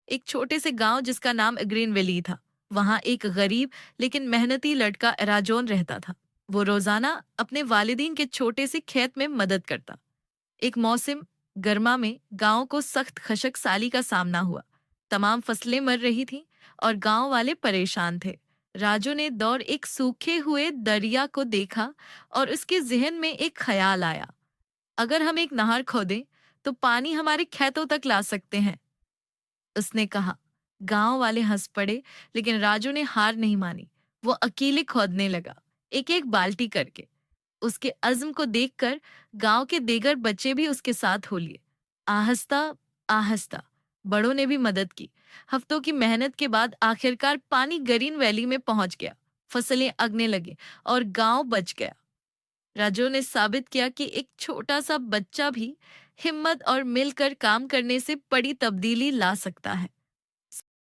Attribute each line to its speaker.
Speaker 1: एक छोटे से गांव जिसका नाम ग्रीन वैली था। वहां एक गरीब लेकिन मेहनती लड़का राजोन रहता था। वो रोजाना अपने वालिदीन के छोटे से खेत में मदद करता। एक मौसम गर्मा में गांव को सख्त खशक साली का सामना हुआ। तमाम फसलें मर रही थीं और गांव वाले परेशान थे। राजू ने दौड़ एक सूखे हुए दरिया को देखा और उसके जहन में एक ख्याल आया। अगर हम एक नहर खोदें तो पानी हमारे खेतों तक ला सकते हैं, उसने कहा। गांव वाले हंस पड़े, लेकिन राजू ने हार नहीं मानी। वो अकेले खोदने लगा, एक एक बाल्टी करके। उसके अज़्म को देखकर गांव के दीगर बच्चे भी उसके साथ हो लिए। आहिस्ता आहिस्ता बड़ों ने भी मदद की। हफ्तों की मेहनत के बाद आखिरकार पानी ग्रीन वैली में पहुंच गया। फसलें अगने लगे और गांव बच गया। राजू ने साबित किया कि एक छोटा सा बच्चा भी हिम्मत और मिलकर काम करने से बड़ी तब्दीली ला सकता है।